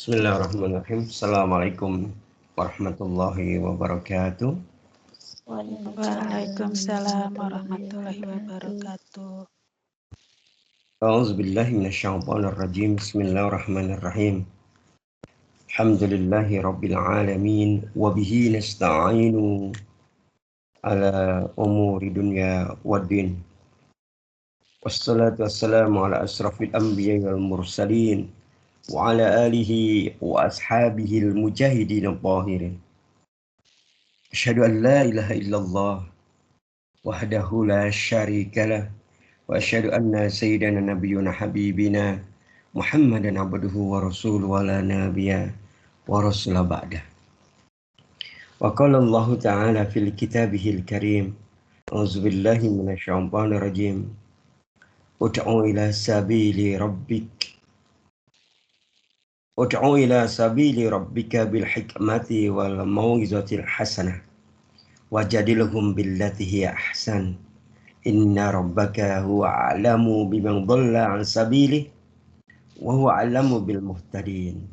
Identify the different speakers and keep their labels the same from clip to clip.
Speaker 1: Bismillahirrahmanirrahim. Assalamualaikum warahmatullahi wabarakatuh.
Speaker 2: Waalaikumsalam warahmatullahi wabarakatuh.
Speaker 1: A'udzubillahi minasyaitonirrajim. Bismillahirrahmanirrahim. Alhamdulillahi rabbil alamin wa bihi nasta'inu ala umuri dunya waddin. Wassalatu wassalamu ala asrafil anbiya'i wal mursalin wa ala alihi wa ashabihi al-mujahidin al-tahirin. Asyhadu an la ilaha illallah wahdahu la syarika lah wa asyhadu anna sayyidana nabiyyuna habibina Muhammadan abduhu wa rasuluhu wa la nabiyya wa rasula ba'dah. Wa qala Allah ta'ala fil kitabihil karim. A'udzubillahi minasyaitonir rajim. Ud'u ila sabili rabbik. Ud'u ila sabili rabbika bil hikmati wal mau'izatil hasanah. Wajadilhum billati hiya ahsan. Inna rabbaka huwa a'lamu biman dhalla an sabilihi wa huwa a'lamu bil muhtadin.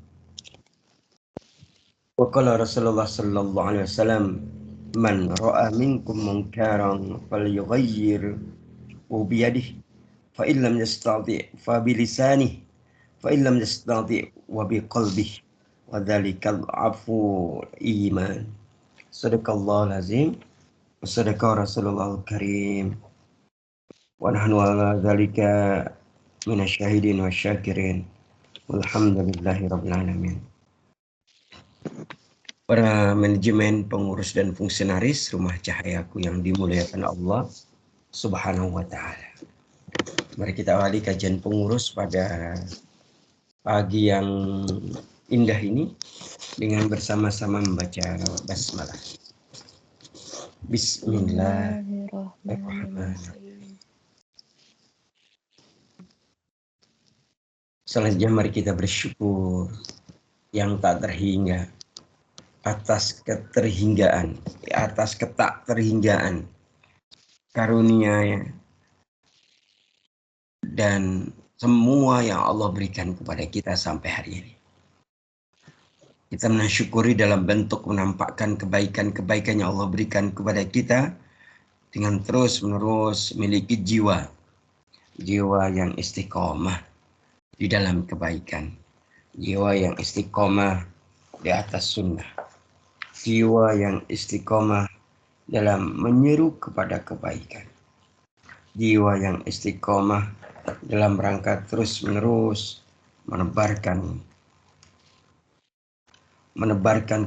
Speaker 1: Wa qala Rasulullah sallallahu alaihi wasallam, man ra'a minkum munkaran falyughayyirhu bi yadihi, fa in lam yastati' fa bi lisanihi, fa in lam yastati' wa bi qalbihi, wa dzalikal afu iman. Sadaqallahul azim wa sadaqa Rasulullah karim. Wa nahnu ala dzalika minasyahidin wasyakirin. Walhamdulillahi rabbil alamin. Para manajemen, pengurus dan fungsionaris Rumah Cahayaku yang dimuliakan Allah Subhanahu wa taala. Mari kita awali kajian pengurus pada pagi yang indah ini dengan bersama-sama membaca basmalah. Bismillahirrahmanirrahim. Selanjutnya mari kita bersyukur yang tak terhingga atas keterhinggaan, atas ketak terhinggaan karunia dan semua yang Allah berikan kepada kita sampai hari ini. Kita mensyukuri dalam bentuk menampakkan kebaikan-kebaikan yang Allah berikan kepada kita dengan terus-menerus memiliki jiwa yang istiqomah di dalam kebaikan, jiwa yang istiqomah di atas sunnah, jiwa yang istiqomah dalam menyeru kepada kebaikan, jiwa yang istiqomah dalam rangka terus-menerus menebarkan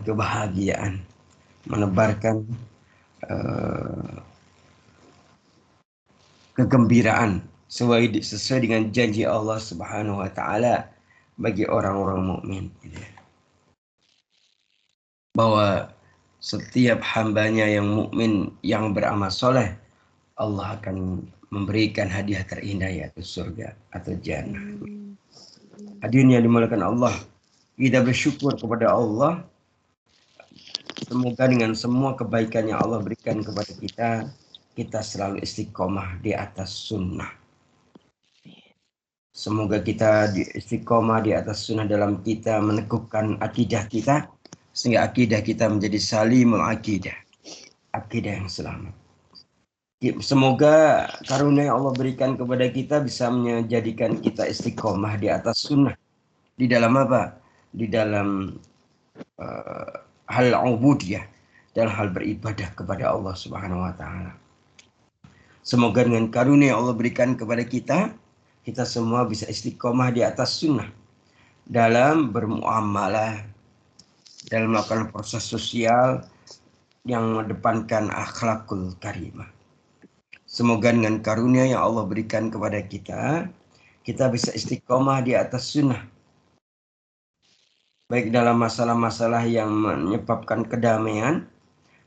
Speaker 1: kebahagiaan, menebarkan kegembiraan sesuai dengan janji Allah Subhanahu wa taala bagi orang-orang mukmin. Bahwa setiap hambanya yang mukmin yang beramal soleh, Allah akan memberikan hadiah terindah, yaitu surga atau jannah. Hadirin yang dimuliakan Allah, kita bersyukur kepada Allah. Semoga dengan semua kebaikan yang Allah berikan kepada kita, kita selalu istiqomah di atas sunnah. Semoga kita istiqomah di atas sunnah dalam kita meneguhkan akidah kita, sehingga akidah kita menjadi salimul akidah, akidah yang selamat. Semoga karunia yang Allah berikan kepada kita bisa menjadikan kita istiqomah di atas sunnah. Di dalam apa? Di dalam hal ubudiyah, dalam hal beribadah kepada Allah Subhanahu wa taala. Semoga dengan karunia yang Allah berikan kepada kita, kita semua bisa istiqomah di atas sunnah dalam bermuamalah, dalam melakukan proses sosial yang mengedepankan akhlakul karimah. Semoga dengan karunia yang Allah berikan kepada kita, kita bisa istiqomah di atas sunnah, baik dalam masalah-masalah yang menyebabkan kedamaian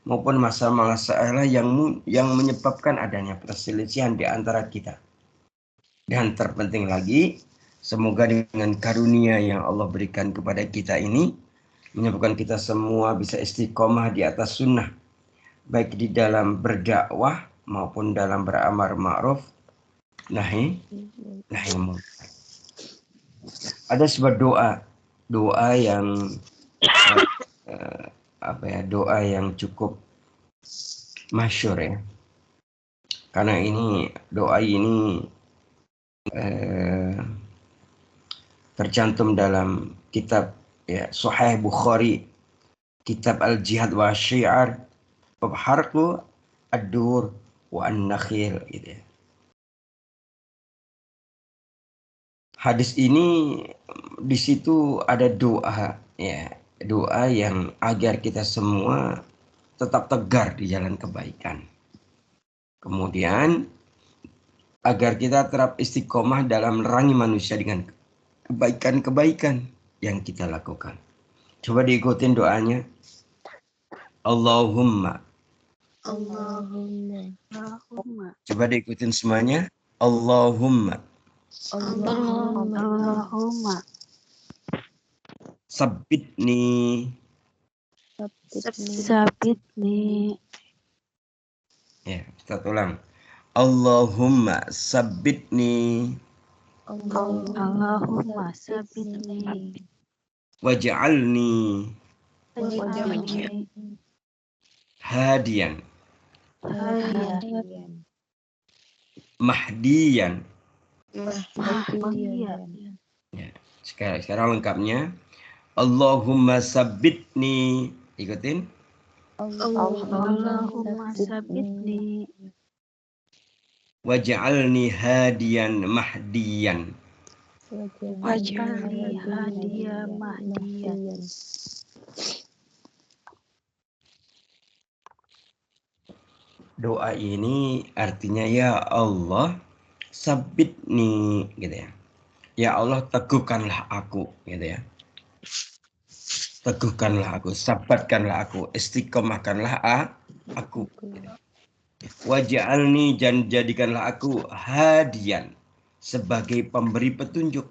Speaker 1: maupun masalah-masalah yang menyebabkan adanya perselisihan di antara kita. Dan terpenting lagi, semoga dengan karunia yang Allah berikan kepada kita ini menyebabkan kita semua bisa istiqomah di atas sunnah, baik di dalam berdakwah maupun dalam beramar ma'ruf nahi munkar. Ada sebuah doa doa yang doa yang cukup masyhur ya. Karena ini doa ini tercantum dalam kitab ya Sahih Bukhari, kitab Al-Jihad wa Syiar, bab harqu ad-dur wa an-nakhil gitu ya. Hadis ini di situ ada doa ya, doa yang agar kita semua tetap tegar di jalan kebaikan. Kemudian agar kita tetap istiqomah dalam menerangi manusia dengan kebaikan-kebaikan yang kita lakukan. Coba diikutin doanya. Allahumma.
Speaker 2: Allahumma.
Speaker 1: Coba diikutin semuanya. Allahumma.
Speaker 2: Allahumma.
Speaker 1: Sabbitni.
Speaker 2: Sabitni.
Speaker 1: Ya, kita ulang. Allahumma sabbitni.
Speaker 2: Allahumma sabitni.
Speaker 1: Waj'alni hadiyan.
Speaker 2: Hadiyan.
Speaker 1: Mahdiyan.
Speaker 2: Mahdiyan.
Speaker 1: Ya, sekarang lengkapnya. Allahumma sabbitni. Ikutin.
Speaker 2: Allahumma sabitni.
Speaker 1: Waj'alni hadiyan mahdiyan.
Speaker 2: Waj'alni hadiyan mahdiyan.
Speaker 1: Doa ini artinya ya Allah sabbitni gitu ya. Ya Allah teguhkanlah aku gitu ya. Teguhkanlah aku, sabatkanlah aku, istiqomahkanlah aku. Waj'alni dan jadikanlah aku hadiyan sebagai pemberi petunjuk.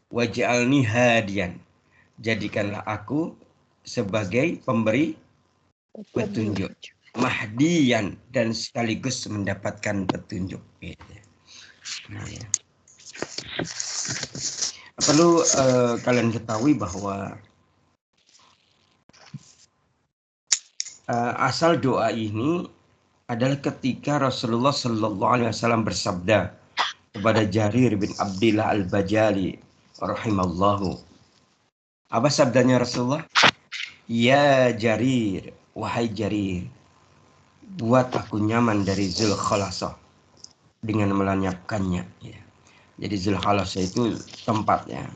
Speaker 1: Waj'alni hadiyan, jadikanlah aku sebagai pemberi petunjuk. Mahdiyan, dan sekaligus mendapatkan petunjuk. Nah, ya. Perlu kalian ketahui bahwa asal doa ini adalah ketika Rasulullah Sallallahu Alaihi Wasallam bersabda kepada Jarir bin Abdillah Al-Bajali rahimallahu. Apa sabdanya Rasulullah? Ya Jarir, wahai Jarir, buat aku nyaman dari Zulkhalasah dengan melenyapkannya. Ya. Jadi Zulkhalasah itu tempatnya,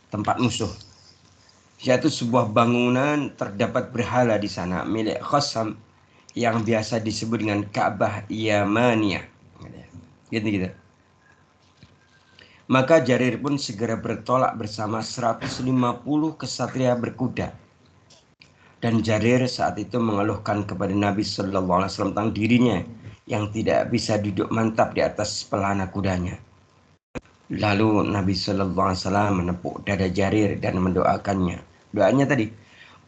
Speaker 1: tempat musuh. Yaitu sebuah bangunan terdapat berhala di sana milik Khasam yang biasa disebut dengan Ka'bah Yamaniyah. Gitu. Maka Jarir pun segera bertolak bersama 150 kesatria berkuda. Dan Jarir saat itu mengeluhkan kepada Nabi Sallallahu Alaihi Wasallam tentang dirinya yang tidak bisa duduk mantap di atas pelana kudanya. Lalu Nabi Sallallahu Alaihi Wasallam menepuk dada Jarir dan mendoakannya. Doanya tadi,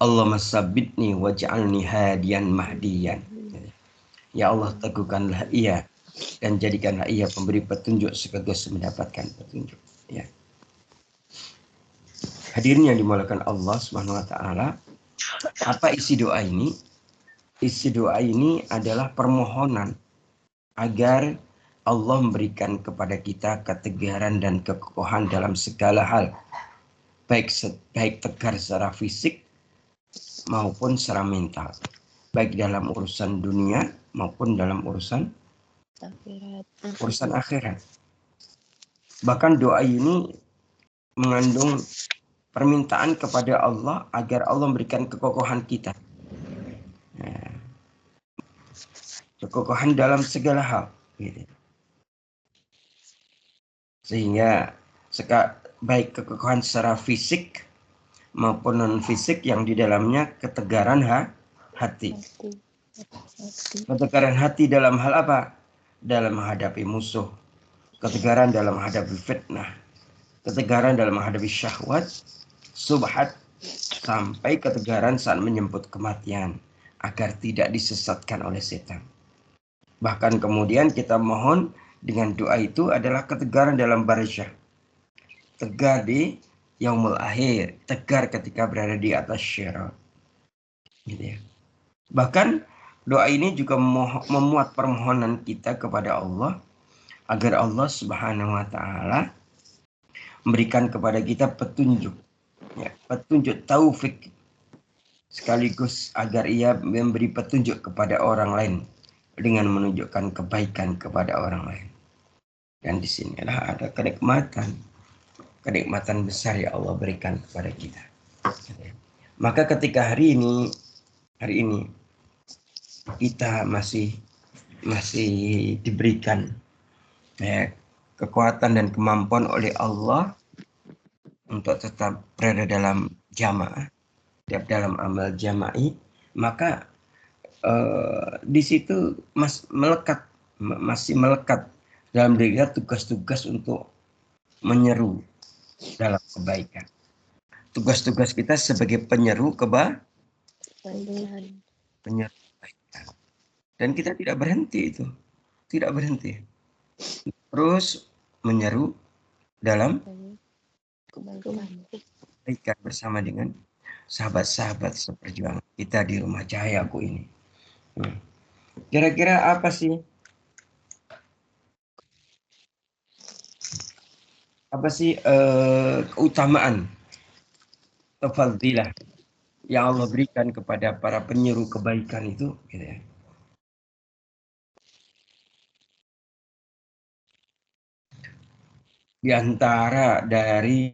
Speaker 1: Allahumma sabbitni waj'alni hadiyan mahdiyan. Ya Allah teguhkanlah ia dan jadikanlah ia pemberi petunjuk sekaligus mendapatkan petunjuk. Ya. Hadirin yang dimuliakan Allah Subhanahu Wa Taala. Apa isi doa ini? Isi doa ini adalah permohonan agar Allah memberikan kepada kita ketegaran dan kekokohan dalam segala hal, baik tegar secara fisik maupun secara mental, baik dalam urusan dunia maupun dalam urusan akhirat. Bahkan doa ini mengandung permintaan kepada Allah agar Allah memberikan kekokohan kita. Kekokohan dalam segala hal. Gitu. Sehingga baik kekokohan secara fisik maupun non-fisik yang di dalamnya ketegaran hati. Ketegaran hati dalam hal apa? Dalam menghadapi musuh. Ketegaran dalam menghadapi fitnah. Ketegaran dalam menghadapi syahwat, subhat, sampai ketegaran saat menyebut kematian agar tidak disesatkan oleh setan. Bahkan kemudian kita mohon dengan doa itu adalah ketegaran dalam barisyah. Tegar di yaumul akhir, tegar ketika berada di atas syirat. Gitu ya. Bahkan doa ini juga memuat permohonan kita kepada Allah agar Allah Subhanahu wa taala memberikan kepada kita petunjuk, ya, petunjuk taufik, sekaligus agar ia memberi petunjuk kepada orang lain dengan menunjukkan kebaikan kepada orang lain. Dan disinilah ada kenikmatan besar yang Allah berikan kepada kita. Maka ketika hari ini kita masih diberikan kekuatan dan kemampuan oleh Allah untuk tetap berada dalam jamaah, dalam amal jama'i, maka di situ masih melekat dalam diri kita tugas-tugas untuk menyeru dalam kebaikan. Tugas-tugas kita sebagai penyeru kebaikan. Dan kita tidak berhenti itu. Tidak berhenti. Terus menyeru dalam kebaikan bersama dengan sahabat-sahabat seperjuangan kita di Rumah Cahayaku ini. Kira-kira apa sih keutamaan atau fadilah yang Allah berikan kepada para penyeru kebaikan itu, gitu ya. Di antara dari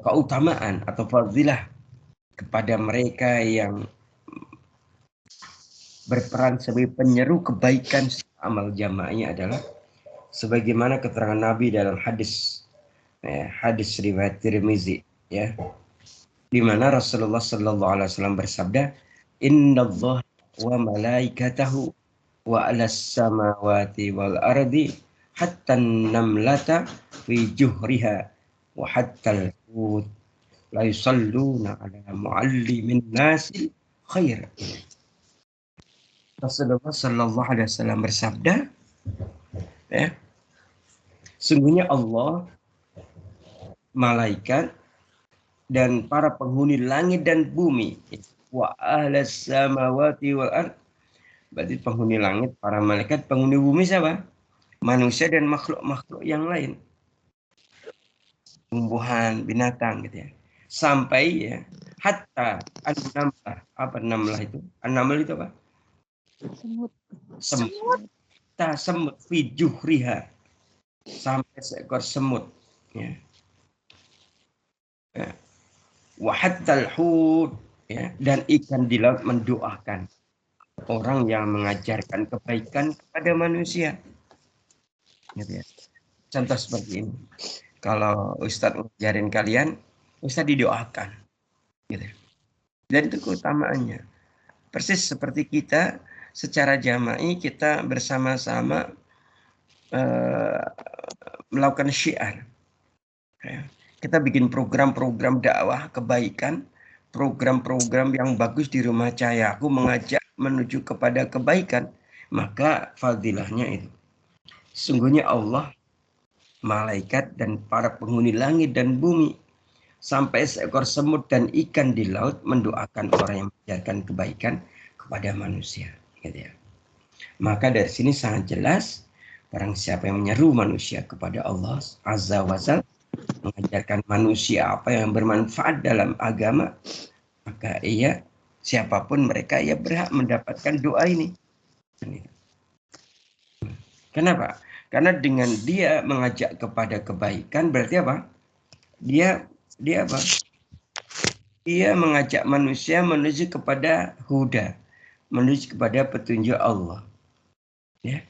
Speaker 1: keutamaan atau fadilah kepada mereka yang berperan sebagai penyeru kebaikan amal jamaahnya adalah sebagaimana keterangan Nabi dalam hadis riwayat Tirmizi, ya, di mana Rasulullah sallallahu alaihi wasallam bersabda, "Innallaha wa malaikatahu wa 'alas samawati wal ardi hatta namlata fi juhriha wa hatta al-hut la yusalluna 'ala muallimin nasil khair." Rasulullah sallallahu alaihi wasallam bersabda, ya, sungguhnya Allah, malaikat, dan para penghuni langit dan bumi, wa ahlas samawati wal ard, berarti penghuni langit, para malaikat, penghuni bumi siapa? Manusia dan makhluk-makhluk yang lain, tumbuhan, binatang, gitu ya. Sampai ya, hatta an-namlah. Apa namlah itu? An-naml itu apa? Semut fi juhriha, sampai seekor semut, ya. Wa hattal hud, ya, dan ikan di laut mendoakan orang yang mengajarkan kebaikan kepada manusia. Gitu ya. Contoh seperti ini. Kalau Ustadz ngajarin kalian, Ustadz didoakan. Gitu. Dan itu keutamaannya. Persis seperti kita secara jama'i kita bersama-sama melakukan syiar. Ya. Kita bikin program-program dakwah kebaikan, program-program yang bagus di Rumah Cahaya. Aku mengajak menuju kepada kebaikan, maka fadilahnya itu. Sungguhnya Allah, malaikat, dan para penghuni langit dan bumi, sampai seekor semut dan ikan di laut mendoakan orang yang mengajarkan kebaikan kepada manusia. Gitu ya. Maka dari sini sangat jelas, barang siapa yang menyeru manusia kepada Allah Azza wa Jalla, mengajarkan manusia apa yang bermanfaat dalam agama, maka ia, siapapun mereka, ia berhak mendapatkan doa ini. Kenapa? Karena dengan dia mengajak kepada kebaikan, berarti apa? Dia apa? Dia mengajak manusia menuju kepada huda, menuju kepada petunjuk Allah. Ya.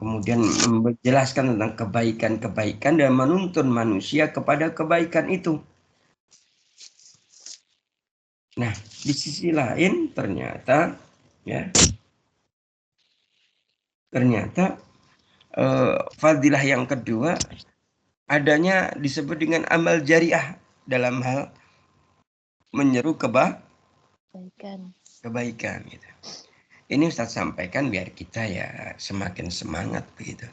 Speaker 1: Kemudian menjelaskan tentang kebaikan-kebaikan dan menuntun manusia kepada kebaikan itu. Nah, di sisi lain ternyata fadilah yang kedua adanya disebut dengan amal jariah dalam hal menyeru kebaikan gitu. Ini Ustaz sampaikan biar kita ya semakin semangat begitu.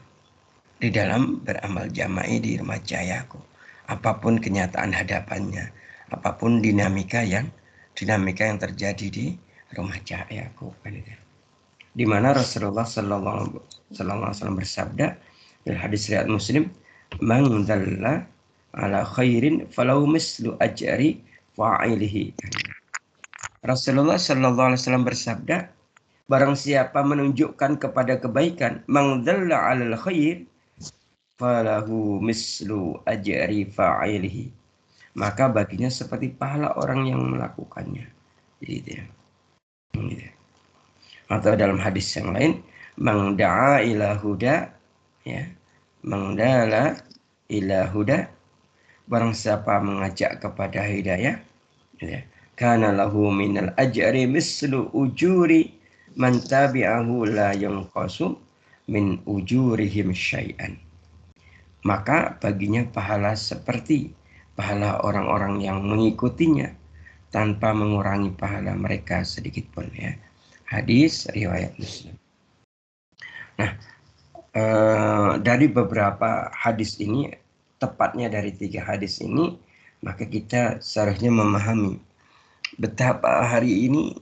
Speaker 1: di dalam beramal jama'i di rumah cahayaku. Apapun kenyataan hadapannya, apapun dinamika yang terjadi di rumah cahayaku. Di mana Rasulullah Sallallahu Alaihi Wasallam bersabda dalam hadis riwayat Muslim, "Man dalla ala khairin falau mislu ajri fa'ilihi." Rasulullah Sallallahu Alaihi Wasallam bersabda, barang siapa menunjukkan kepada kebaikan, "Man dalla ala khair falahu mislu ajri fa'ilihi." Maka baginya seperti pahala orang yang melakukannya. Gitu ya. Gitu. Atau dalam hadis yang lain, "Man da'a ila huda," ya. "Man dala ila huda," barang siapa mengajak kepada hidayah, ya. "Kana lahu minal ajri mislu ujuri man tabi'ahu la yanqasu min ujurihim syai'an." Maka baginya pahala seperti pahala orang-orang yang mengikutinya tanpa mengurangi pahala mereka sedikit pun, ya. Hadis riwayat Muslim. Nah, dari beberapa hadis ini, tepatnya dari 3 hadis ini, maka kita seharusnya memahami betapa hari ini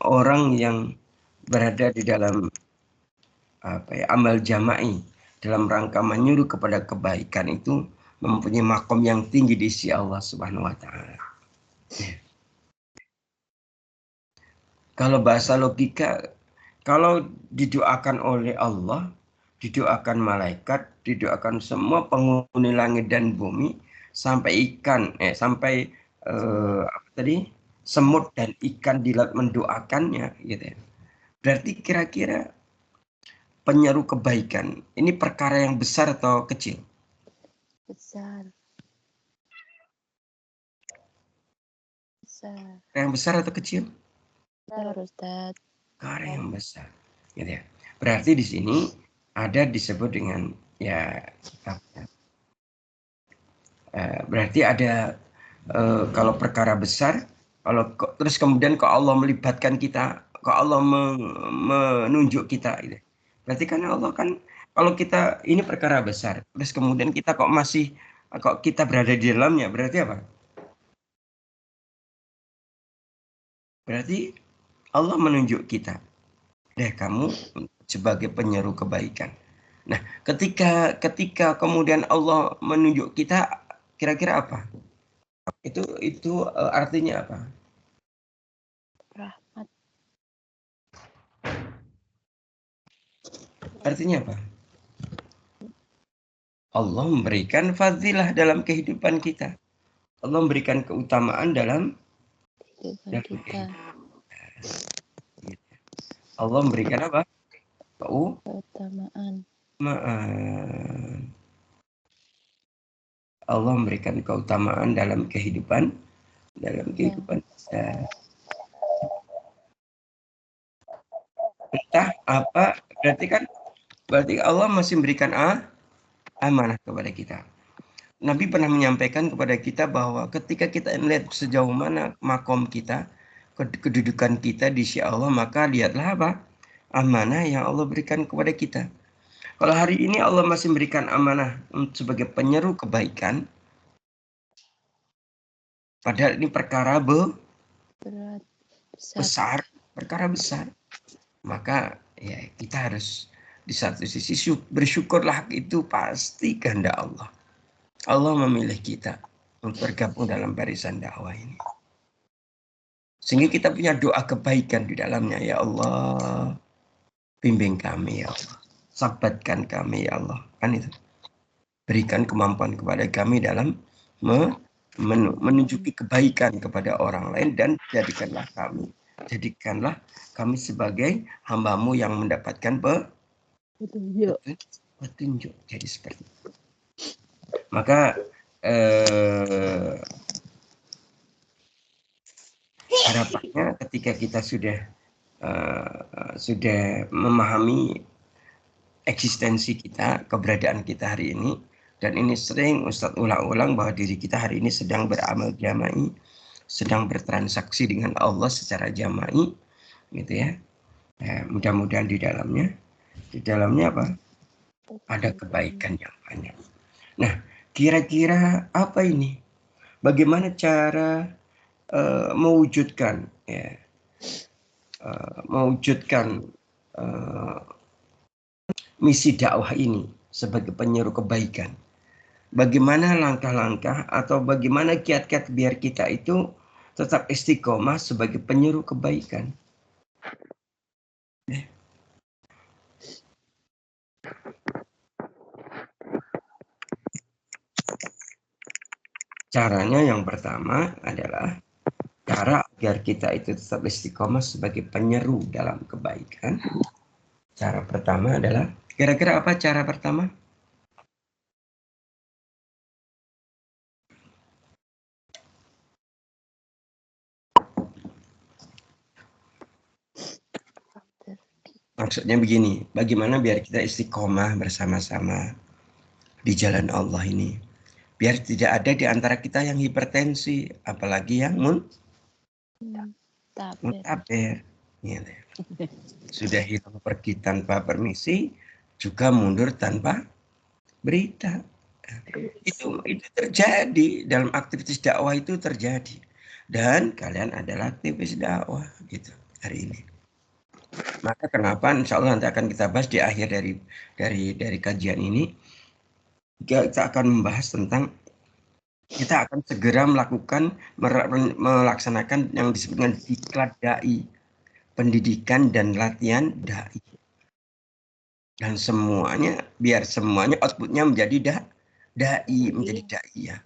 Speaker 1: orang yang berada di dalam amal jama'i dalam rangka menyuruh kepada kebaikan itu mempunyai makom yang tinggi di sisi Allah Subhanahu wa taala. Kalau bahasa logika, kalau didoakan oleh Allah, didoakan malaikat, didoakan semua penghuni langit dan bumi, sampai ikan, semut dan ikan di laut mendoakannya, gitu ya. Berarti kira-kira penyeru kebaikan ini perkara yang besar atau kecil?
Speaker 3: Besar. Besar.
Speaker 1: Yang besar atau kecil?
Speaker 3: Besar, Ustaz.
Speaker 1: Perkara yang besar, gitu ya. Berarti di sini ada disebut dengan berarti ada kalau perkara besar, kalau terus kemudian kok Allah melibatkan kita, kok Allah menunjuk kita, gitu. Berarti karena Allah kan, kalau kita ini perkara besar, terus kemudian kita kok kita berada di dalamnya, berarti apa? Berarti Allah menunjuk kita, deh kamu sebagai penyeru kebaikan. Nah, ketika kemudian Allah menunjuk kita, kira-kira apa? Itu artinya apa?
Speaker 3: Rahmat.
Speaker 1: Artinya apa? Allah memberikan fadilah dalam kehidupan kita. Allah memberikan keutamaan dalam
Speaker 3: Kehidupan kita.
Speaker 1: Allah memberikan apa?
Speaker 3: Keutamaan.
Speaker 1: Allah memberikan keutamaan dalam kehidupan kita. Entah apa, berarti Allah masih memberikan amanah kepada kita. Nabi pernah menyampaikan kepada kita bahwa ketika kita melihat sejauh mana makom kita, kedudukan kita di sisi Allah, maka lihatlah apa? Amanah yang Allah berikan kepada kita. Kalau hari ini Allah masih memberikan amanah sebagai penyeru kebaikan, padahal ini perkara besar, perkara besar, maka ya kita harus di satu sisi bersyukurlah, itu pasti kehendak Allah. Allah memilih kita untuk bergabung dalam barisan dakwah ini, sehingga kita punya doa kebaikan di dalamnya. Ya Allah, bimbing kami ya Allah, sabatkan kami ya Allah, kan itu. Berikan kemampuan kepada kami dalam menunjuki kebaikan kepada orang lain, dan jadikanlah kami sebagai hamba-Mu yang mendapatkan petunjuk. Jadi seperti itu. Maka harapannya ketika kita sudah memahami eksistensi kita, keberadaan kita hari ini, dan ini sering Ustadz ulang-ulang bahwa diri kita hari ini sedang beramal jama'i, sedang bertransaksi dengan Allah secara jama'i, gitu ya. Mudah-mudahan di dalamnya apa? ada kebaikan yang banyak. Nah, kira-kira apa ini? Bagaimana cara mewujudkan ya, mewujudkan misi dakwah ini sebagai penyeru kebaikan? Bagaimana langkah-langkah atau bagaimana kiat-kiat biar kita itu tetap istiqomah sebagai penyeru kebaikan? Caranya yang pertama adalah cara agar kita itu tetap istiqomah sebagai penyeru dalam kebaikan. Cara pertama adalah, kira-kira apa cara pertama? Maksudnya begini, bagaimana biar kita istiqomah bersama-sama di jalan Allah ini. Biar tidak ada di antara kita yang hipertensi, apalagi yang muntaber. Gitu. Sudah hilang pergi tanpa permisi, juga mundur tanpa berita. Itu terjadi dalam aktivitas dakwah, itu terjadi. Dan kalian adalah aktivis dakwah gitu hari ini. Maka kenapa insya Allah nanti akan kita bahas di akhir dari kajian ini, kita akan membahas tentang kita akan segera melaksanakan yang disebut dengan diklat dai, pendidikan dan latihan dai, dan semuanya biar semuanya outputnya menjadi dai, menjadi dai ya.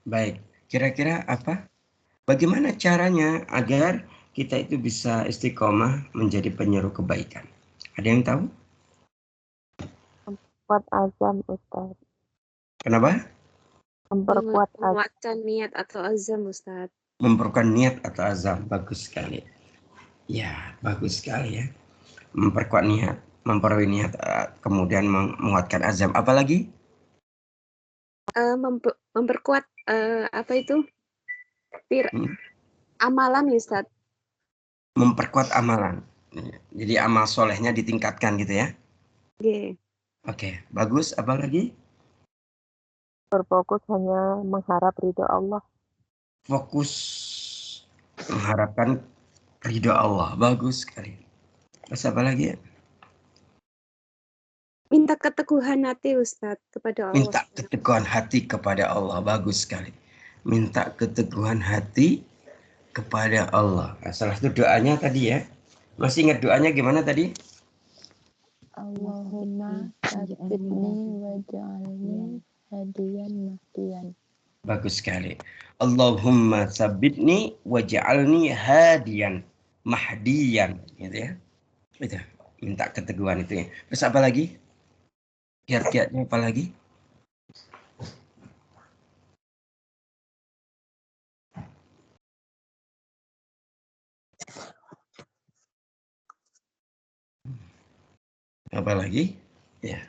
Speaker 1: Baik, kira-kira apa? Bagaimana caranya agar kita itu bisa istiqomah menjadi penyeru kebaikan? Ada yang tahu?
Speaker 3: Memperkuat azam, Ustaz.
Speaker 1: Kenapa?
Speaker 4: Menguatkan niat atau azam, Ustaz.
Speaker 1: Memperkuat niat atau azam, bagus sekali. Ya, bagus sekali ya. Memperkuat niat, memperkuat niat, kemudian menguatkan azam. Apalagi?
Speaker 4: Memperkuat apa itu? Amalan, Ustaz.
Speaker 1: Memperkuat amalan. Jadi amal solehnya ditingkatkan gitu ya. Oke, bagus. Apa lagi?
Speaker 3: Berfokus hanya mengharap ridho Allah.
Speaker 1: Fokus mengharapkan ridho Allah. Bagus sekali. Terus apa lagi ya?
Speaker 4: Minta keteguhan hati, Ustaz, kepada Allah.
Speaker 1: Minta keteguhan hati kepada Allah. Bagus sekali. Minta keteguhan hati kepada Allah. Nah, salah satu doanya tadi ya. Masih ingat doanya gimana tadi?
Speaker 3: Allahumma tsabbitni waj'alni hadiyan mahdiyan.
Speaker 1: Bagus sekali. Allahumma tsabbitni waj'alni hadiyan mahdiyan, gitu ya. Itu minta keteguhan itu ya. Terus apa lagi? Kiat-kiatnya apa lagi? Apa lagi? Ya.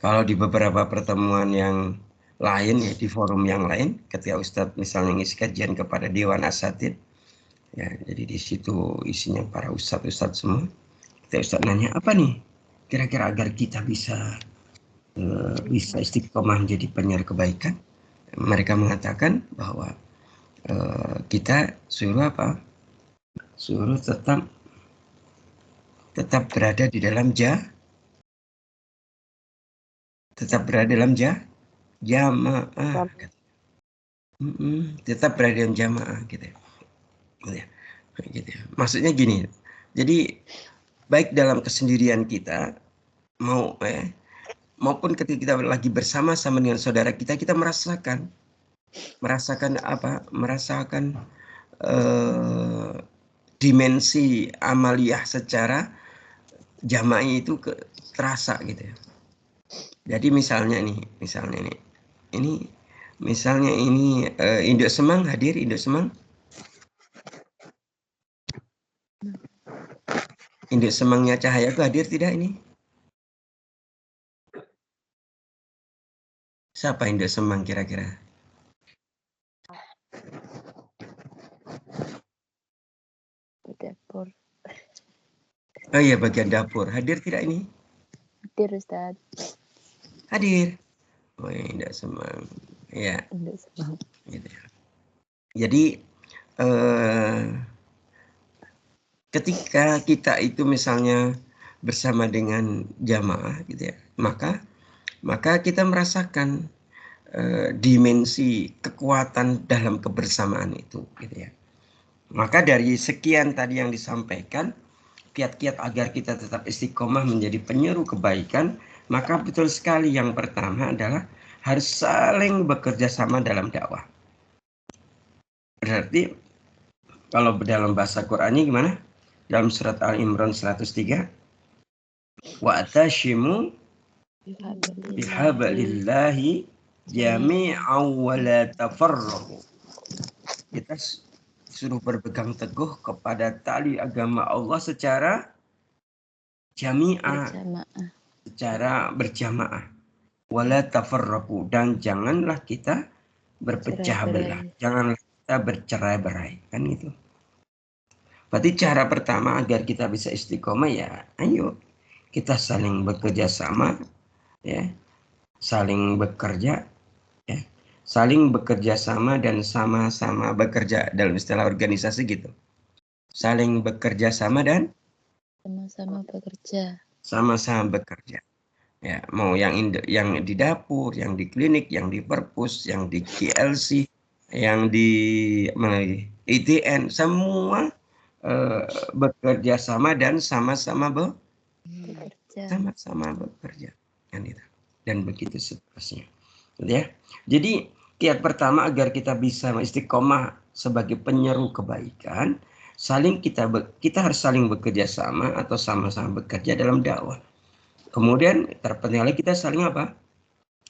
Speaker 1: Kalau di beberapa pertemuan yang lain ya, di forum yang lain, ketika Ustadz misalnya ngisi kajian kepada Dewan Asatid, ya, jadi di situ isinya para ustadz semua. Ketika Ustadz nanya, apa nih kira-kira agar kita bisa istiqomah menjadi penyeru kebaikan? Mereka mengatakan bahwa kita suruh apa? Suruh tetap berada di dalam jamaah. Tetap berada dalam jamaah gitu ya. Gitu ya. Maksudnya gini. Jadi baik dalam kesendirian kita maupun ketika kita lagi bersama-sama dengan saudara kita, kita merasakan apa? Merasakan dimensi amaliyah secara jamaah itu terasa gitu ya. Jadi misalnya ini Induk Semang hadir, Induk Semang. Induk Semangnya Cahaya itu hadir tidak ini? Siapa yang tidak semang kira-kira?
Speaker 3: Dapur.
Speaker 1: Oh iya, bagian dapur. Hadir tidak ini?
Speaker 3: Hadir Ustaz.
Speaker 1: Hadir. Oh iya, tidak semang. Ya,
Speaker 3: Tidak semang.
Speaker 1: gitu. Jadi ketika kita itu misalnya bersama dengan jamaah gitu ya, maka kita merasakan dimensi kekuatan dalam kebersamaan itu gitu ya. Maka dari sekian tadi yang disampaikan, kiat-kiat agar kita tetap istiqomah menjadi penyeru kebaikan, maka betul sekali yang pertama adalah harus saling bekerja sama dalam dakwah. Berarti kalau dalam bahasa Qur'annya gimana? Dalam surat Al-Imran 103, wa'tashimu bihablillahi jami'an wa la tafarraqu. Kita suruh berpegang teguh kepada tali agama Allah secara jami'ah, secara berjamaah. Wala tafarraqu, dan janganlah kita berpecah belah, janganlah kita bercerai-berai, kan itu. Berarti cara pertama agar kita bisa istiqomah ya, ayo kita saling bekerja sama, ya, saling bekerja, ya, saling bekerja sama dan sama-sama bekerja dalam istilah organisasi gitu. Saling bekerja sama dan
Speaker 3: sama-sama bekerja.
Speaker 1: Sama-sama bekerja. Ya, mau yang di dapur, yang di klinik, yang di perpus, yang di KLC, yang di ITN, semua bekerja sama dan sama-sama bekerja, kan itu. Dan begitu seterusnya, gitu ya. Jadi kiat pertama agar kita bisa istiqomah sebagai penyeru kebaikan, kita harus saling bekerja sama atau sama-sama bekerja dalam dakwah. Kemudian terpenting lagi kita saling apa?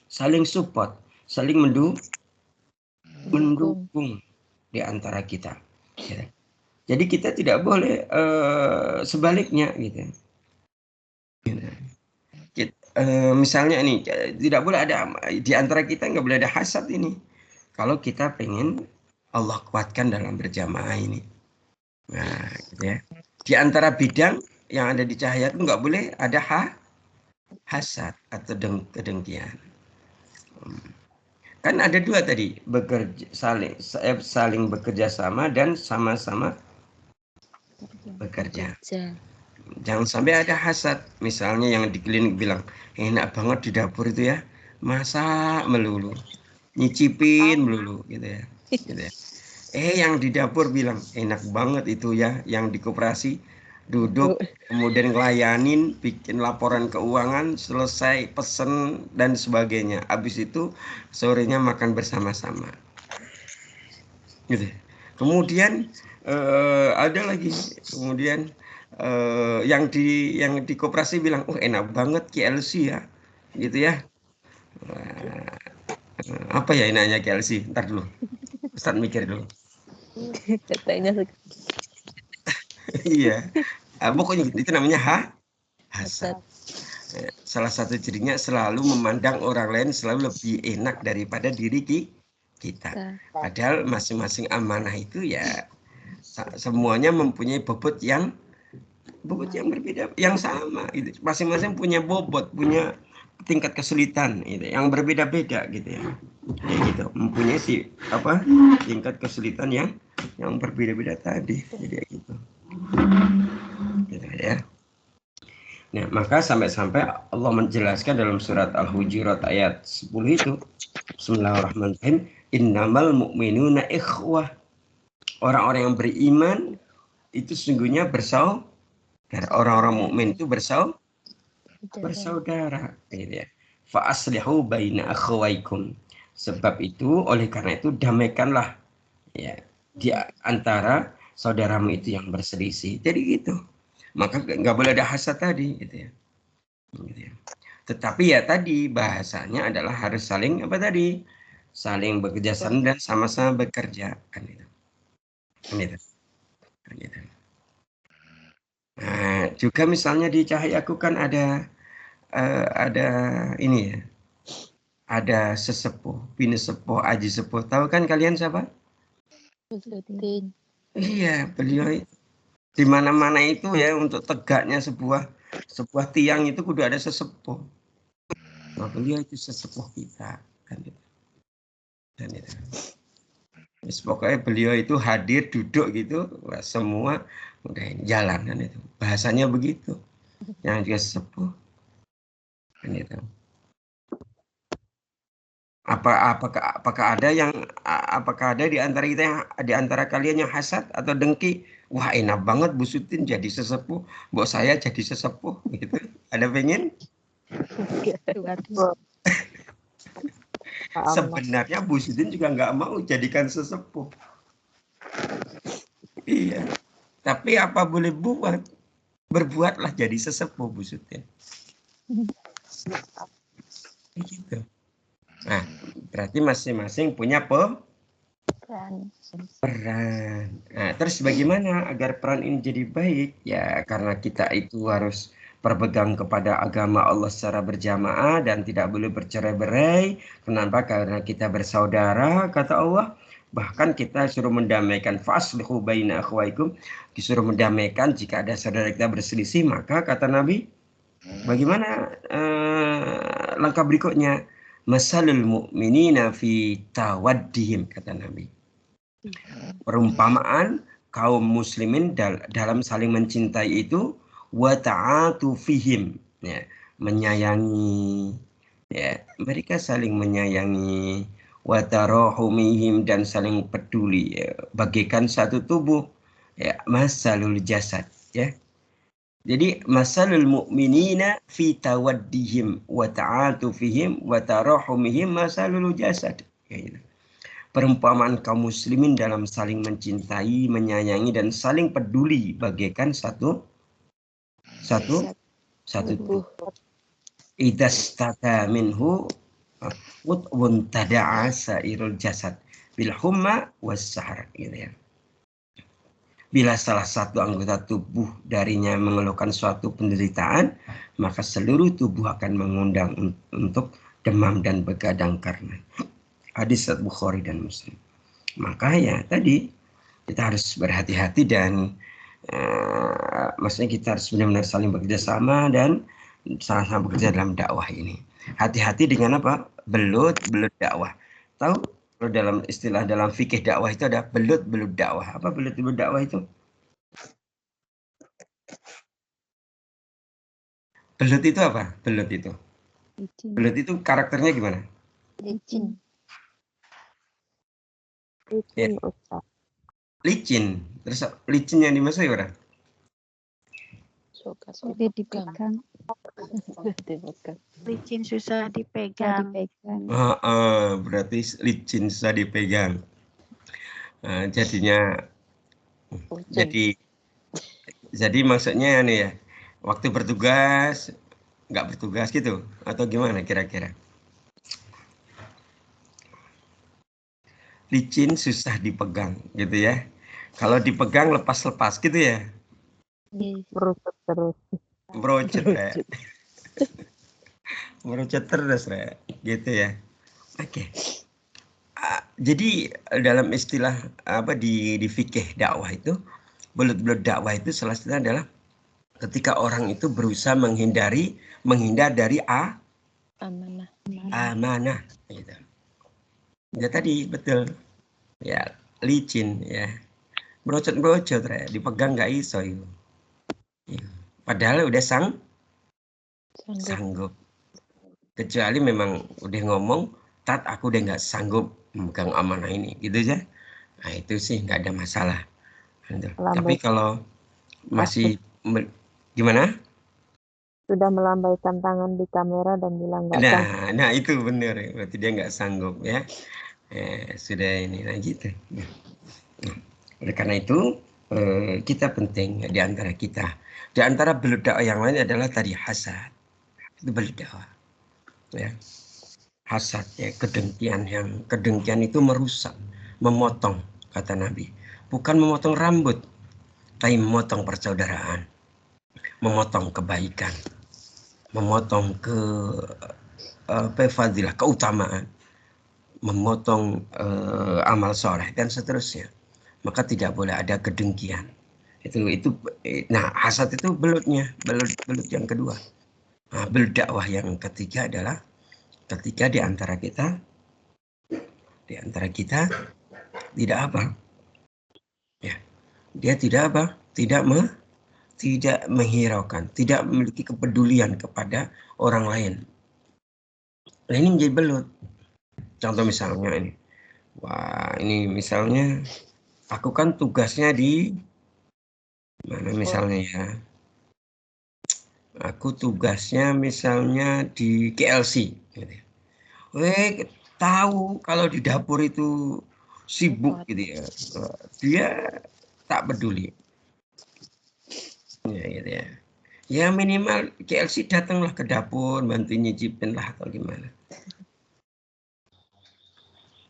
Speaker 1: Saling support, saling mendukung di antara kita. Gitu. Jadi kita tidak boleh sebaliknya gitu. Misalnya ini tidak boleh ada di antara kita, nggak boleh ada hasad ini. Kalau kita pengen Allah kuatkan dalam berjamaah ini. Nah, gitu ya. Di antara bidang yang ada di cahaya itu nggak boleh ada hasad atau kedengkian. Kan ada dua tadi, saling bekerja sama dan sama-sama bekerja. Jangan sampai ada hasad. Misalnya yang di klinik bilang, enak banget di dapur itu ya, masak melulu, nyicipin melulu gitu ya. Gitu ya. Yang di dapur bilang, enak banget itu ya, yang di koperasi duduk, kemudian ngelayanin, bikin laporan keuangan, selesai pesen dan sebagainya. Habis itu sorenya makan bersama-sama. Gitu. Kemudian ada lagi, kemudian yang di koperasi bilang, enak banget KLC ya, gitu ya. Apa ya enaknya KLC? Ntar dulu, Ustaz mikir dulu.
Speaker 3: Katanya
Speaker 1: Iya. Pokoknya itu namanya hasad. Salah satu cirinya selalu memandang orang lain selalu lebih enak daripada diri kita. Padahal masing-masing amanah itu ya semuanya mempunyai bobot yang berbeda, yang sama. Gitu. Masing-masing punya bobot, punya tingkat kesulitan gitu, yang berbeda-beda gitu ya. Kayak gitu, mempunyai tingkat kesulitan yang berbeda-beda tadi. Jadi gitu. Gitu ya. Nah, maka sampai-sampai Allah menjelaskan dalam surat Al-Hujurat ayat 10 itu, Bismillahirrahmanirrahim, innamal mu'minuna ikhwah. Orang-orang yang beriman itu sesungguhnya bersaudara. Orang-orang mukmin itu bersaudara, gitu ya. Fa aslihu baina akhawaikum. Sebab itu, oleh karena itu damaikanlah ya di antara saudaramu itu yang berselisih. Jadi gitu. Maka nggak boleh ada hasad tadi, gitu ya. Gitu ya. Tetapi ya tadi bahasanya adalah harus saling saling bekerja sama dan sama-sama bekerja, kan itu. Kan itu. Kan itu. Nah, juga misalnya di Cahayaku kan ada ini ya. ada sesepuh, bini sepuh, aji sepuh. Tahu kan kalian siapa?
Speaker 3: Usutin.
Speaker 1: Iya, beliau di mana-mana itu ya untuk tegaknya sebuah tiang itu kudu ada sesepuh. Nah, beliau itu sesepuh kita kan itu. Dan itu. Terus pokoknya beliau itu hadir duduk gitu, wah, semua udah jalan kan itu. Bahasanya begitu. Yang dia sesepuh kan itu. Apakah ada di antara kita yang di antara kalian yang hasad atau dengki? Wah, enak banget Bu Sutin jadi sesepuh, mbok saya jadi sesepuh gitu. Ada pengen? Sebenarnya Bu Sutin juga nggak mau jadikan sesepuh. Iya. Tapi apa boleh buat? Berbuatlah jadi sesepuh Bu Sutin. Gitu. Nah, berarti masing-masing punya
Speaker 3: Peran.
Speaker 1: Nah, terus bagaimana agar peran ini jadi baik? Ya, karena kita itu harus berpegang kepada agama Allah secara berjamaah dan tidak boleh bercerai-berai. Kenapa? Karena kita bersaudara, kata Allah. Bahkan kita suruh mendamaikan faslihu baina akhwaikum, disuruh mendamaikan jika ada saudara kita berselisih, maka kata Nabi, bagaimana langkah berikutnya? Masalul mu'minina fi tawaddihim, kata Nabi. Perumpamaan kaum muslimin dalam saling mencintai itu wa ta'atufihim, ya, menyayangi, ya, mereka saling menyayangi, wa tarahumihim, dan saling peduli, ya, bagaikan satu tubuh, ya, masalul jasad, ya. Jadi masalul mu'minina fi tawaddihim wa ta'atufihim wa tarahumihim masalul jasad, ya, gitu. Perumpamaan kaum muslimin dalam saling mencintai, menyayangi, dan saling peduli bagaikan satu tubuh. Idastaka minhu utbun tada'a sairul jasad bil humma was sahar, gitu ya. Bila salah satu anggota tubuh darinya mengeluhkan suatu penderitaan, maka seluruh tubuh akan mengundang untuk demam dan begadang karena. Hadis Bukhari dan Muslim. Maka ya tadi kita harus berhati-hati dan maksudnya kita harus benar-benar saling bekerja sama dan sama-sama bekerja dalam dakwah ini. Hati-hati dengan apa? Belut dakwah. Tahu kalau dalam istilah dalam fikih dakwah itu ada belut dakwah. Apa belut dakwah itu? Belut itu apa? Belut itu. Belut itu karakternya gimana?
Speaker 3: Licin.
Speaker 1: Ya. Licin. Terus licin yang dimaksud orang?
Speaker 2: Sulit dipegang. Licin susah dipegang.
Speaker 1: Berarti licin susah dipegang. Jadinya jadi maksudnya nih ya, waktu bertugas nggak bertugas gitu atau gimana kira-kira? Licin susah dipegang gitu ya. Kalau dipegang lepas-lepas gitu ya.
Speaker 3: Merucut terus.
Speaker 1: Merucut terus gitu ya. Oke. Jadi dalam istilah apa di fikih dakwah itu, belut dakwah itu salah satunya adalah ketika orang itu berusaha menghindar dari amanah gitu. Ya tadi betul. Ya, licin ya. Brocot dipegang nggak iso itu. Ya. Padahal udah sanggup. Kecuali memang udah ngomong, Tat aku udah nggak sanggup memegang amanah ini gitu ya. Nah itu sih nggak ada masalah. Tapi kalau masih gimana?
Speaker 3: Sudah melambaikan tangan di kamera dan bilang nggak sanggup.
Speaker 1: Nah itu benar, berarti dia nggak sanggup ya. Sudah ini gitu. Nah, oleh karena itu kita penting di antara kita. Di antara belut dakwah yang lain adalah tadi hasad. Itu belut dakwah. Ya. Hasad ya, kedengkian itu merusak, memotong, kata Nabi. Bukan memotong rambut, tapi memotong persaudaraan, memotong kebaikan, memotong fadilah, keutamaan, memotong amal soleh dan seterusnya, maka tidak boleh ada kedengkian. Nah, hasad itu belutnya, belut yang kedua. Nah, belut dakwah yang ketiga adalah ketika di antara kita tidak apa, ya, dia tidak apa, tidak menghiraukan, tidak memiliki kepedulian kepada orang lain. Nah, ini menjadi belut. Contoh misalnya ini, wah ini misalnya aku kan tugasnya di mana misalnya ya, aku tugasnya misalnya di KLC. Gitu. Tahu kalau di dapur itu sibuk gitu ya, dia tak peduli. Ya, gitu ya. Ya minimal KLC datanglah ke dapur, bantu nyicipin lah atau gimana.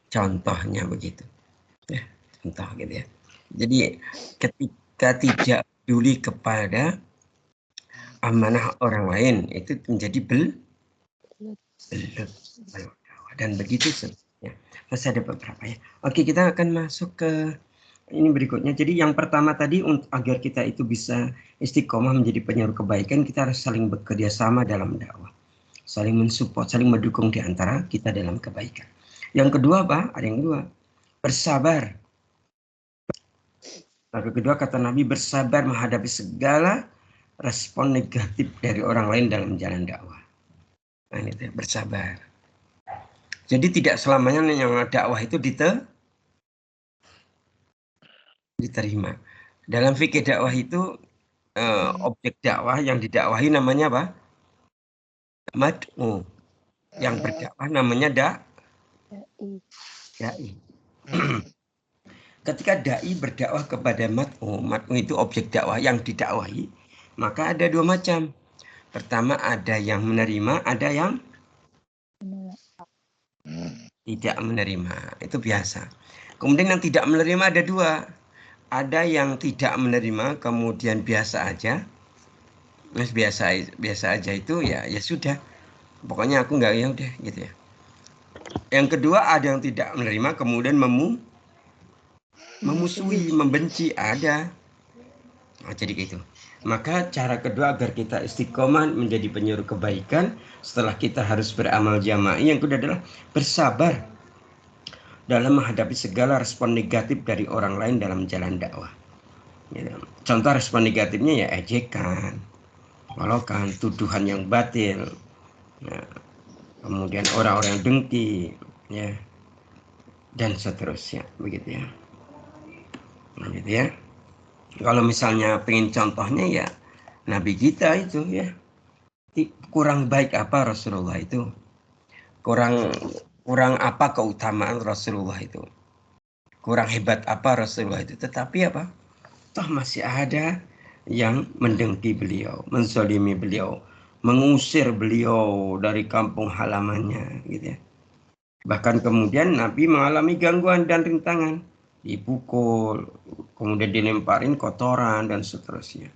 Speaker 1: Contohnya begitu. Ya, contoh gitu ya. Jadi ketika tidak peduli kepada amanah orang lain, itu menjadi belut. Dan begitu seterusnya. Masih ada beberapa ya. Oke, kita akan masuk ke ini berikutnya. Jadi yang pertama tadi, agar kita itu bisa istiqomah menjadi penyuruh kebaikan, kita harus saling bekerja sama dalam dakwah. Saling mensupport, saling mendukung di antara kita dalam kebaikan. Yang kedua apa? Ada yang kedua. Bersabar. Maka kedua kata Nabi, bersabar menghadapi segala respon negatif dari orang lain dalam jalan dakwah. Nah, ini bersabar. Jadi tidak selamanya yang dakwah itu diterima. Dalam fikih dakwah itu objek dakwah yang didakwahi namanya apa? Mad'u. Yang berdakwah namanya dai. Ketika dai berdakwah kepada mad'u itu objek dakwah yang didakwahi, maka ada dua macam. Pertama ada yang menerima, ada yang tidak menerima. Itu biasa. Kemudian yang tidak menerima ada dua. Ada yang tidak menerima, kemudian biasa aja. Mas biasa aja itu ya sudah. Pokoknya aku nggak, ya udah gitu ya. Yang kedua ada yang tidak menerima, kemudian memusuhi, membenci, ada. Nah, jadi gitu. Maka cara kedua agar kita istiqomah menjadi penyuruh kebaikan, setelah kita harus beramal jama'i, yang kedua adalah bersabar dalam menghadapi segala respon negatif dari orang lain dalam jalan dakwah. Contoh respon negatifnya ya ejekan, molokan, tuduhan yang batil, ya, kemudian orang-orang yang dengki, ya, dan seterusnya, begitu ya. Begitu ya. Kalau misalnya pengen contohnya ya Nabi kita itu ya, kurang baik apa Rasulullah itu, kurang apa keutamaan Rasulullah itu, kurang hebat apa Rasulullah itu, tetapi apa, toh masih ada yang mendengki beliau, menzalimi beliau, mengusir beliau dari kampung halamannya gitu ya. Bahkan kemudian Nabi mengalami gangguan dan rintangan, dipukul, kemudian dilemparin kotoran dan seterusnya.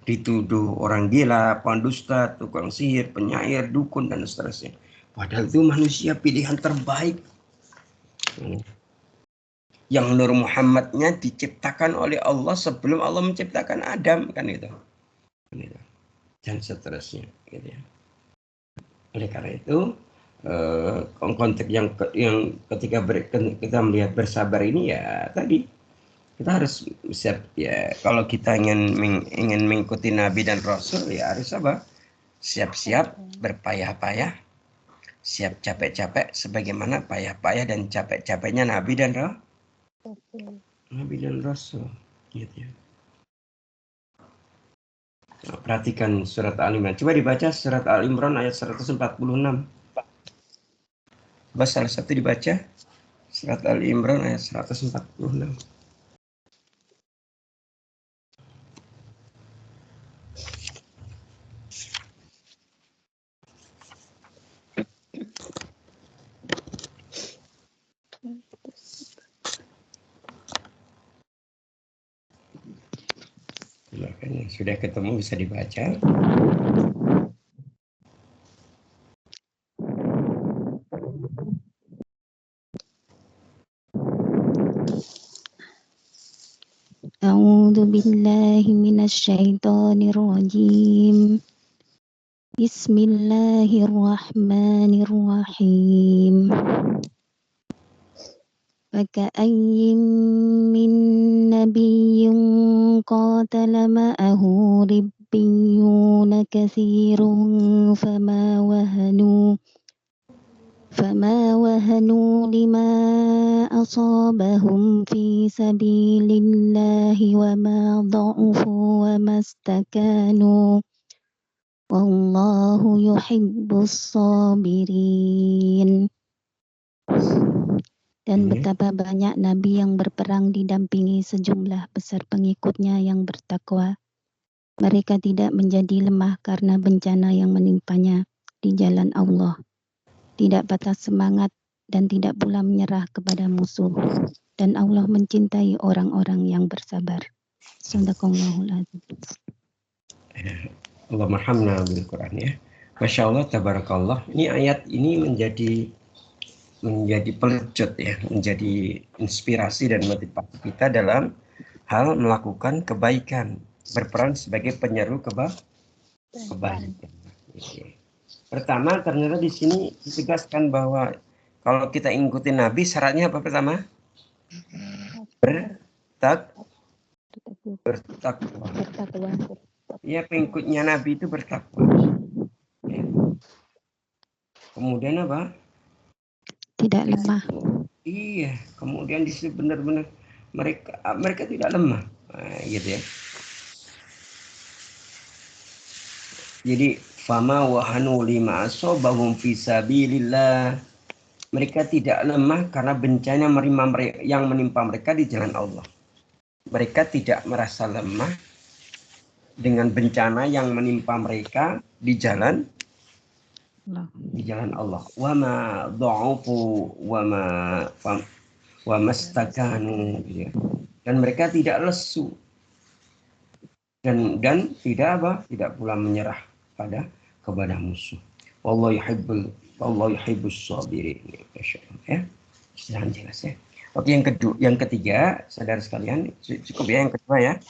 Speaker 1: Dituduh orang gila, pendusta, tukang sihir, penyair, dukun dan seterusnya. Padahal itu manusia pilihan terbaik. Yang Nur Muhammadnya diciptakan oleh Allah sebelum Allah menciptakan Adam, kan itu. Dan seterusnya gitu ya. Oleh karena itu konteks yang ketika kita melihat bersabar ini ya tadi kita harus siap ya, kalau kita ingin mengikuti Nabi dan Rasul ya harus apa? Siap-siap berpayah-payah, siap capek-capek sebagaimana payah-payah dan capek-capeknya Nabi dan Rasul gitu ya. Nah, perhatikan surat Al-Imran. Coba dibaca surat Al-Imran ayat 146. Coba salah satu dibaca. Surat Al-Imran ayat 146. Silakan, sudah ketemu bisa dibaca.
Speaker 2: A'udzu billahi minasyaitonir rajim. Bismillahirrahmanirrahim. Faka'ayyin min nabiyyin qatala ma'ahu ribbiyuna katsirun فما وهنوا لما أصابهم في سبيل الله وما ضعفوا وما استكانوا والله يحب الصابرين. Dan betapa banyak nabi yang berperang didampingi sejumlah besar pengikutnya yang bertakwa. Mereka tidak menjadi lemah karena bencana yang menimpanya di jalan Allah. Tidak patah semangat dan tidak pula menyerah kepada musuh. Dan Allah mencintai orang-orang yang bersabar. Shadaqallahul adzim.
Speaker 1: Allahumma hamna bil Quran ya. Masya Allah, tabarakallah. Ini ayat ini menjadi pelecut ya, menjadi inspirasi dan motivasi kita dalam hal melakukan kebaikan, berperan sebagai penyeru kebaikan. Oke. Pertama, ternyata di sini ditegaskan bahwa kalau kita ikuti Nabi, syaratnya apa pertama? Bertakwa. Ya, pengikutnya Nabi itu bertakwa. Ya. Kemudian apa?
Speaker 2: Tidak lemah.
Speaker 1: Iya, kemudian di sini benar-benar mereka tidak lemah, gitu ya. Jadi fama wahanu lima asobahum fi sabilillah. Mereka tidak lemah karena bencana yang menimpa mereka di jalan Allah. Mereka tidak merasa lemah dengan bencana yang menimpa mereka di jalan Allah. Wa ma dha'ufu wa mastakanu. Dan mereka tidak lesu. Dan tidak pula menyerah kepada musuh. Wallahu yuhibbus sabirin. Ya. Sudah jelas ya. Oke, yang ketiga, saudara sekalian, cukup ya yang kedua ya.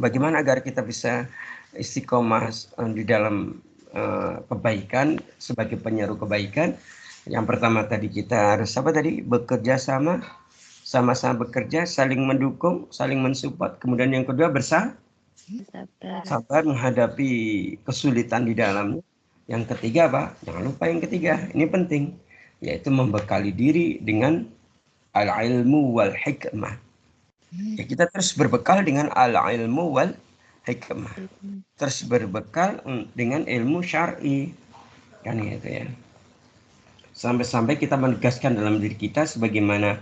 Speaker 1: Bagaimana agar kita bisa istiqomah di dalam kebaikan sebagai penyeru kebaikan? Yang pertama tadi kita harus bekerja sama-sama bekerja, saling mendukung, saling mensupport. Kemudian yang kedua sabar menghadapi kesulitan di dalamnya. Yang ketiga jangan lupa yang ketiga, ini penting, yaitu membekali diri dengan al-ilmu wal hikmah. Ya, kita terus berbekal dengan al-ilmu wal hikmah. Terus berbekal dengan ilmu syar'i. Kan gitu ya. Sampai-sampai kita menegaskan dalam diri kita sebagaimana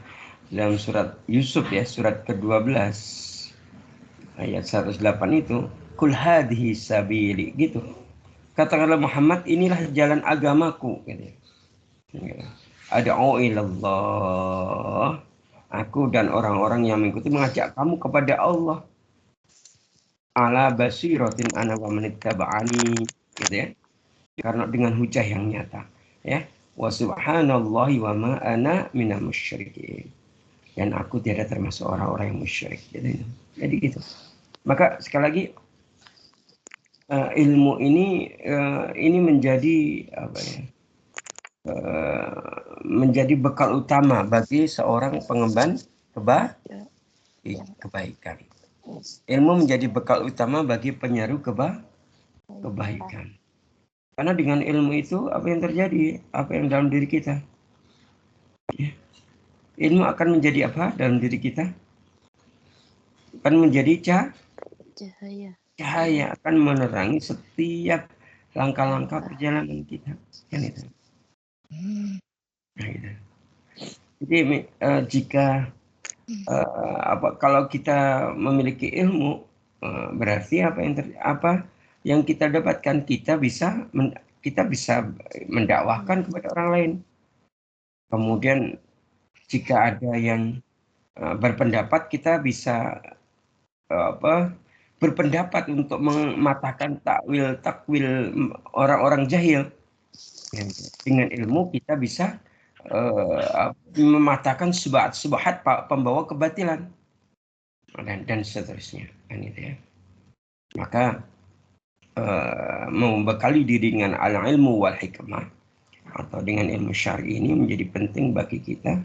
Speaker 1: dalam surat Yusuf ya, surat ke-12 ayat 108 itu, kul hadhihi sabili, gitu. Katakanlah Muhammad, inilah jalan agamaku, gitu. Ad'u ilallah. Aku dan orang-orang yang mengikuti mengajak kamu kepada Allah. Ala basiratin ana wa man ittaba'ani, gitu ya. Karena dengan hujah yang nyata, ya. Wa subhanallahi wa ma ana minal musyrikin. Dan aku tidak termasuk orang-orang yang musyrik, gitu. Jadi gitu. Maka sekali lagi ilmu ini menjadi menjadi bekal utama bagi seorang pengemban kebaikan. Ilmu menjadi bekal utama bagi penyeru kebaikan. Karena dengan ilmu itu apa yang terjadi? Apa yang dalam diri kita? Ya. Ilmu akan menjadi apa dalam diri kita? Akan menjadi cahaya, akan menerangi setiap langkah-langkah perjalanan kita. Kan itu. Nah, gitu. Jadi jika kalau kita memiliki ilmu, berarti apa yang kita dapatkan, kita bisa mendakwahkan kepada orang lain. Kemudian jika ada yang berpendapat, kita bisa berpendapat untuk mematahkan takwil orang-orang jahil. Dengan ilmu kita bisa mematahkan subhat pembawa kebatilan. dan seterusnya kan itu ya. Maka membekali diri dengan al-ilmu wal hikmah atau dengan ilmu syar'i ini menjadi penting bagi kita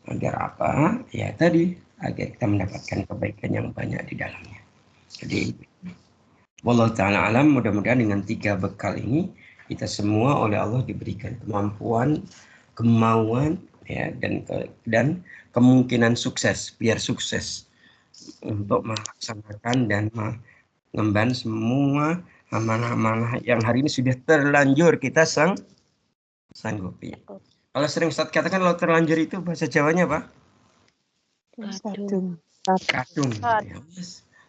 Speaker 1: agar apa? Ya tadi, agar kita mendapatkan kebaikan yang banyak di dalamnya. Jadi wallahu ta'ala alam, mudah-mudahan dengan 3 bekal ini kita semua oleh Allah diberikan kemampuan, kemauan ya dan kemungkinan sukses, biar sukses untuk melaksanakan dan mengemban semua amanah-amanah yang hari ini sudah terlanjur kita sanggupi. Kalau sering Ustaz katakan kalau terlanjur itu bahasa Jawanya apa?
Speaker 3: Kadung.
Speaker 1: Kadung.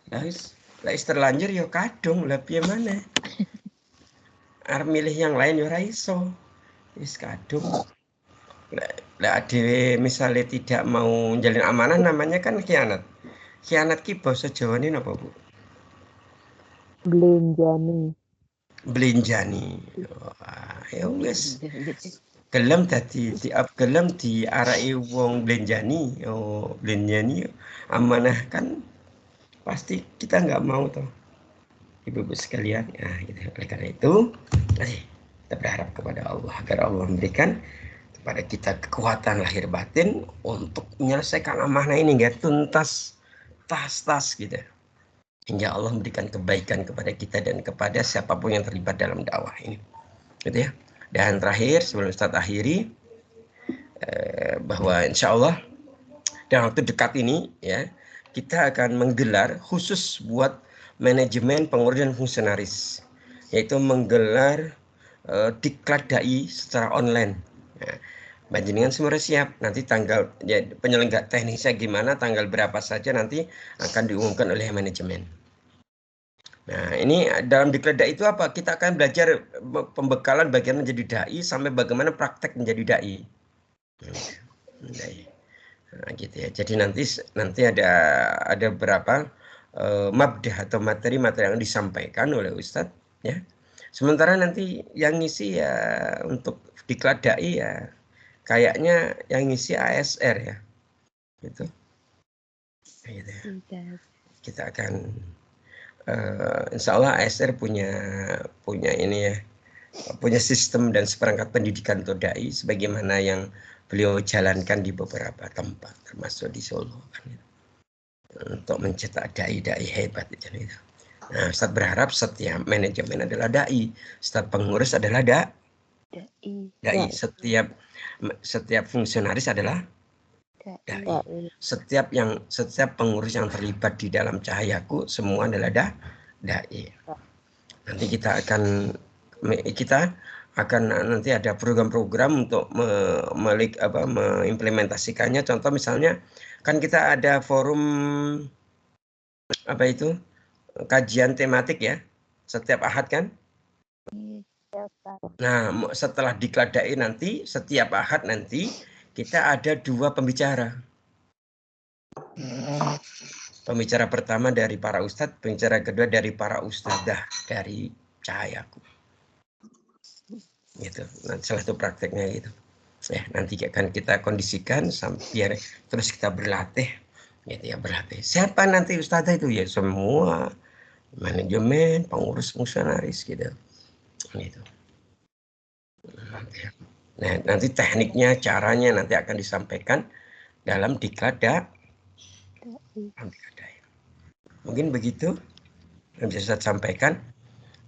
Speaker 1: Ya, Lais terlanjur ya kadung, lah piye maneh? Arep milih yang lain ya ora iso. Wis kadung. Lah dhewe misale tidak mau jalin amanah namanya kan khianat. Khianat ki bahasa Jawane napa, Bu?
Speaker 3: Belenjani.
Speaker 1: Blenjani. Wah, ya wis. Gelem dadi gelem diaraki wong blenjani. Oh, blenjani amanah kan pasti kita nggak mau toh. Ibu-ibu sekalian, ya gitu. Oleh karena itu, kita berharap kepada Allah agar Allah memberikan kepada kita kekuatan lahir batin untuk menyelesaikan amanah ini nggak tuntas, tas gitu. Hingga Allah memberikan kebaikan kepada kita dan kepada siapapun yang terlibat dalam dakwah ini, gitu ya. Dan terakhir sebelum Ustaz akhiri, bahwa insya Allah dalam waktu dekat ini ya kita akan menggelar khusus buat manajemen pengurus dan fungsionaris, yaitu menggelar diklat dai secara online. Nah, Panjenengan semua siap, nanti tanggal ya, penyelenggara teknisnya gimana, tanggal berapa saja nanti akan diumumkan oleh manajemen. Nah ini dalam diklat dai itu apa? Kita akan belajar pembekalan bagaimana menjadi dai sampai bagaimana praktek menjadi dai. Nah, gitu ya. Jadi nanti ada berapa mabdah atau materi-materi yang disampaikan oleh Ustadz ya. Sementara nanti yang ngisi ya untuk diklat dai ya kayaknya yang ngisi ASR ya. Gitu. Gitu ya. Kita akan insya Allah ASR punya ini ya, punya sistem dan seperangkat pendidikan untuk dai sebagaimana yang beliau jalankan di beberapa tempat termasuk di Solo kan, untuk mencetak dai-dai hebat itu. Nah, Ustaz berharap setiap manajemen adalah dai, setiap pengurus adalah dai, setiap fungsionaris adalah dai. Setiap pengurus yang terlibat di dalam cahayaku semua adalah dai. Nanti kita akan nanti ada program-program untuk mengimplementasikannya. Contoh misalnya kan kita ada forum kajian tematik ya setiap Ahad kan. Nah setelah diklat dai nanti setiap Ahad nanti kita ada 2 pembicara. Pembicara pertama dari para ustadz, pembicara kedua dari para ustadzah dari cahayaku. Gitu. Nah, salah satu prakteknya gitu. Nanti akan kita kondisikan sampai terus kita berlatih, gitu ya, berlatih. Siapa nanti ustadzah itu ya semua manajemen, pengurus, fungsionaris gitu. Gitu. Nah, nanti tekniknya, caranya nanti akan disampaikan dalam diklat dai. Mungkin begitu yang bisa saya sampaikan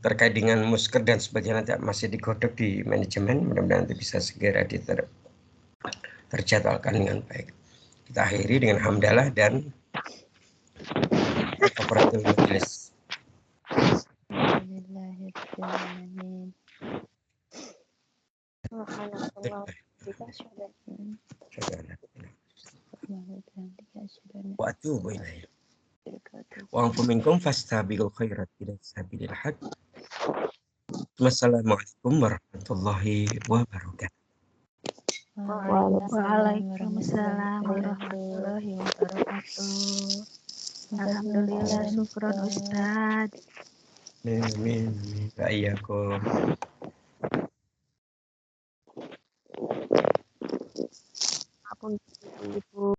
Speaker 1: terkait dengan musker dan sebagainya, nanti masih digodok di manajemen, mudah-mudahan nanti bisa segera terjadwalkan dengan baik. Kita akhiri dengan hamdalah dan kafaratul majelis. Wa atubu ilaih. Wa antum minkum fastabiqul khairat ila sabilil haq. Wassalamualaikum warahmatullahi wabarakatuh.
Speaker 2: Waalaikumsalam warahmatullahi wabarakatuh. Alhamdulillah, syukron Ustaz.
Speaker 1: Amin. Wa'iyyakum.
Speaker 3: Ibu.